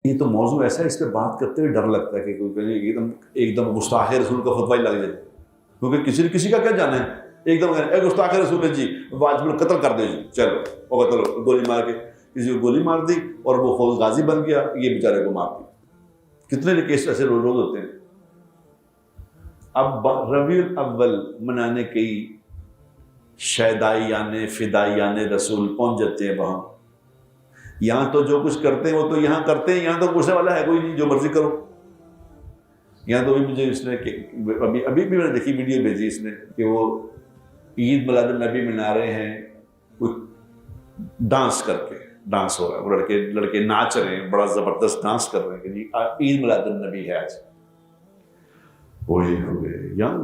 یہ تو موضوع ایسا ہے، اس پہ بات کرتے ہوئے ڈر لگتا ہے کہ کوئی ایک دم گستاخ رسول کا فتویٰ ہی لگ جائے، کیونکہ کسی کا کیا جانا ہے، ایک دم اے گستاخ رسول ہے جی واجب القتل کر دے جی، چلو وہ قتل گولی مار کے کسی کو گولی مار دی اور وہ خود غازی بن گیا، یہ بیچارے کو مار دی۔ کتنے کیس ایسے روز ہوتے ہیں۔ اب ربیع الاول منانے کی شیدائیان فدائیان رسول پہنچ جاتے ہیں وہاں، یہاں تو جو کچھ کرتے ہیں وہ تو یہاں کرتے ہیں، یہاں تو پوچھنے والا ہے کوئی نہیں، جو مرضی کرو۔ یہاں تو مجھے اس نے ابھی بھی میں نے دیکھی ویڈیو بھیجی اس نے کہ وہ عید میلاد النبی منا رہے ہیں، کوئی ڈانس کر کے ڈانس ہو رہا ہے، وہ لڑکے ناچ رہے ہیں، بڑا زبردست ڈانس کر رہے ہیں کہ جی عید میلاد النبی ہے آج۔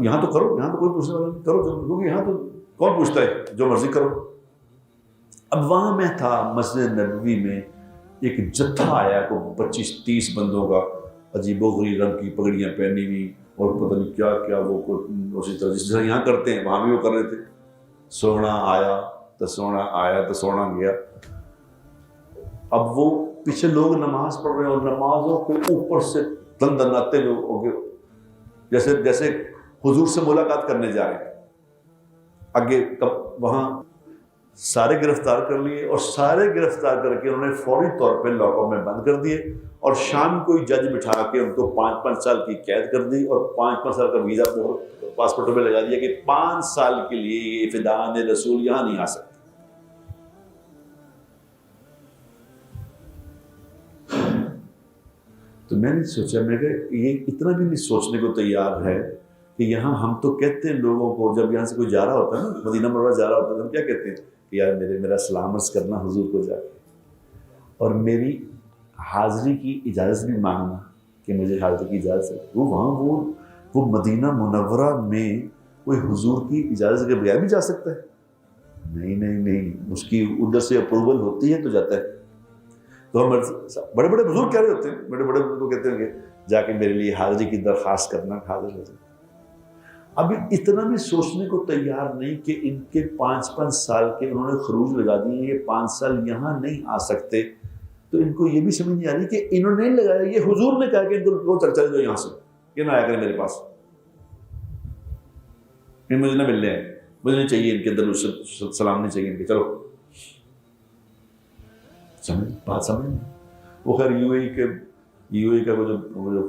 یہاں تو کرو، یہاں تو کوئی پوچھنے والا نہیں، کرو کیونکہ یہاں تو کون پوچھتا ہے، جو مرضی کرو۔ اب وہاں میں تھا مسجد نبوی میں، ایک جتھا آیا کو 25-30 بندوں کا، عجیب و غریب رنگ کی پگڑیاں پہنی ہوئی اور پتہ نہیں کیا کیا، وہ اسی طرح جس طرح یہاں کرتے ہیں وہاں بھی وہ کر رہے تھے۔ سونا آیا تو سونا گیا۔ اب وہ پیچھے لوگ نماز پڑھ رہے ہیں اور نمازوں کے اوپر سے دن دناتے ہوئے جیسے حضور سے ملاقات کرنے جا رہے ہیں۔ آگے وہاں سارے گرفتار کر لیے اور سارے گرفتار کر کے انہوں نے فوری طور پہ لاکوں میں بند کر دیے اور شام کوئی جج بٹھا کے ان کو 5-5 سال کی قید کر دی اور 5-5 سال کا ویزا پاسپورٹ میں لگا دیا کہ 5 سال کے لیے یہ فدائیان رسول یہاں نہیں آ سکتے۔ تو میں نے سوچا، میں کہ یہ اتنا بھی نہیں سوچنے کو تیار ہے کہ یہاں ہم تو کہتے ہیں لوگوں کو، جب یہاں سے کوئی جا رہا ہوتا ہے نا، مدینہ منورہ جا رہا ہوتا ہے، ہم کیا کہتے ہیں کہ یار میرا سلام عرض کرنا حضور کو جا کے، اور میری حاضری کی اجازت بھی مانگنا کہ مجھے حاضری کی اجازت ہے۔ وہاں وہ مدینہ منورہ میں کوئی حضور کی اجازت کے بغیر بھی جا سکتا ہے؟ نہیں، اس کی ادھر سے اپروول ہوتی ہے تو جاتا ہے۔ تو ہم بڑے بڑے بزرگ کہہ رہے ہوتے ہیں، بڑے بڑے بزرگ کہتے ہیں کہ جا کے میرے لیے حاضری کی درخواست کرنا، حاضر ہو جائے۔ ابھی اتنا بھی سوچنے کو تیار نہیں کہ ان کے 5-5 سال کے انہوں نے خروج لگا دیے، یہ 5 سال یہاں نہیں آ سکتے، تو ان کو یہ بھی سمجھ نہیں آ رہی کہ انہوں نے لگایا، یہ حضور نے کہا کہ ان کو چل جاؤ یہاں سے، یہ نہ آیا کریں میرے پاس، یہ مجھے نہ ملنے ہیں، مجھے نہیں چاہیے ان کے اندر سلام نہیں چاہیے ان کے، چلو بات سمجھ۔ وہ خیر یو اے کا وہ جو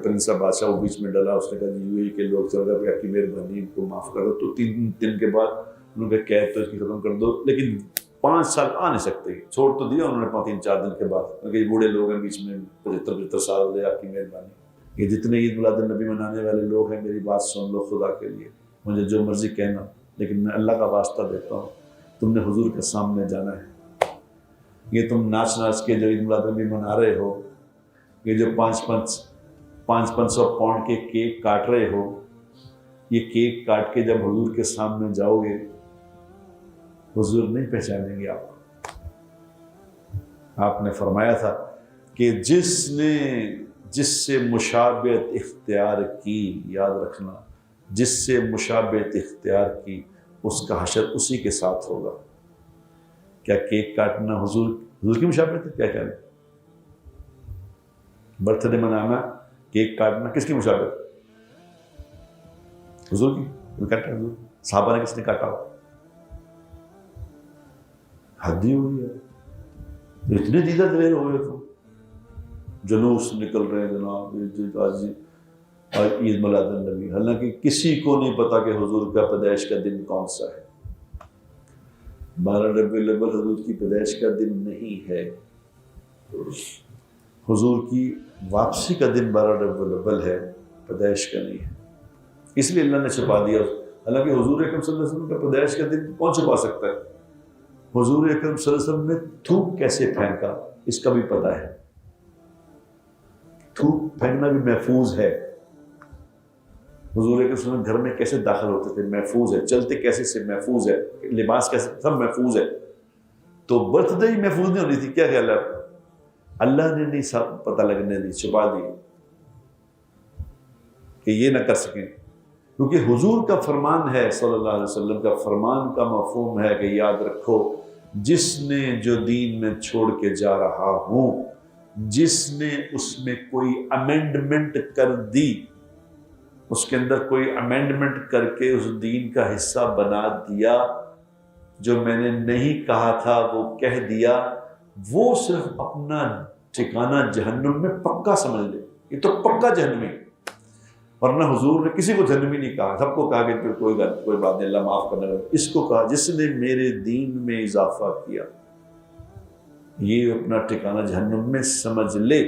پرنس بادشاہ وہ بیچ میں ڈلا، اس نے کہا یو اے کے لوگ چل رہے آپ کی مہربانی ان کو معاف کر دو، تو 3 دن کے بعد انہوں نے قید تو اس کی ختم کر دو، لیکن 5 سال آ نہیں سکتے، چھوڑ تو دیا انہوں نے 3-4 دن کے بعد، کیونکہ یہ بوڑھے لوگ ہیں بیچ میں، 75 سال ہو گئے، آپ کی مہربانی، یہ جتنے عید میلاد النبی منانے والے لوگ ہیں میری بات سن لو خدا کے لیے، مجھے جو مرضی کہنا، لیکن میں اللہ کا واسطہ دیتا ہوں تم نے حضور کے سامنے جانا ہے۔ یہ تم ناچ کے جو عید میلاد النبی منا رہے ہو، یہ جو 500 پاؤنڈ کے کیک کاٹ رہے ہو، یہ کیک کاٹ کے جب حضور کے سامنے جاؤ گے حضور نہیں پہچانیں گے آپ کو۔ آپ نے فرمایا تھا کہ جس سے مشابہت اختیار کی، یاد رکھنا، جس سے مشابہت اختیار کی اس کا حشر اسی کے ساتھ ہوگا۔ کیا کیک کاٹنا حضور کی مشابہت ہے؟ کیا کہنا برتھ ڈے منانا، کیک کاٹنا کس کی مشابہت؟ حضور کی۔ کاٹا حضور، صحابہ نے کس نے کاٹا ہو؟ حد ہی ہوئی ہے، اتنے دیدہ دلیر ہوئے تو جلوس نکل رہے ہیں جناب آج عید میلاد النبی، حالانکہ کسی کو نہیں پتا کہ حضور کا پیدائش کا دن کون سا ہے۔ 12 ربیع الاول حضور کی پیدائش کا دن نہیں ہے، حضور کی واپسی کا دن 12 ربیع الاول ہے، پیدائش کا نہیں ہے، اس لیے اللہ نے چھپا دیا۔ حالانکہ حضور اکرم صلی اللہ علیہ وسلم کا پیدائش کا دن کون چھپا سکتا ہے؟ حضور اکرم صلی اللہ علیہ وسلم نے تھوک کیسے پھینکا اس کا بھی پتہ ہے، تھوک پھینکنا بھی محفوظ ہے۔ حضور کے گھر میں کیسے داخل ہوتے تھے محفوظ ہے، چلتے کیسے سے محفوظ ہے، لباس کیسے سب محفوظ ہے۔ تو برتھ ڈے ہی محفوظ نہیں ہونی تھی، کیا خیال ہے آپ کا؟ اللہ نے نہیں سب پتہ لگنے دی، چھپا دی کہ یہ نہ کر سکیں، کیونکہ حضور کا فرمان ہے، صلی اللہ علیہ وسلم کا فرمان کا مفہوم ہے کہ یاد رکھو جس نے جو دین میں چھوڑ کے جا رہا ہوں جس نے اس میں کوئی امینڈمنٹ کر دی، اس کے اندر کوئی امینڈمنٹ کر کے اس دین کا حصہ بنا دیا، جو میں نے نہیں کہا تھا وہ کہہ دیا، وہ صرف اپنا ٹھکانہ جہنم میں پکا سمجھ لے، یہ تو پکا جہنمی۔ ورنہ حضور نے کسی کو جہنمی نہیں کہا، سب کو کہا کہ کوئی بات نہیں، اللہ معاف کرنے والا۔ اس کو کہا جس نے میرے دین میں اضافہ کیا، یہ اپنا ٹھکانہ جہنم میں سمجھ لے۔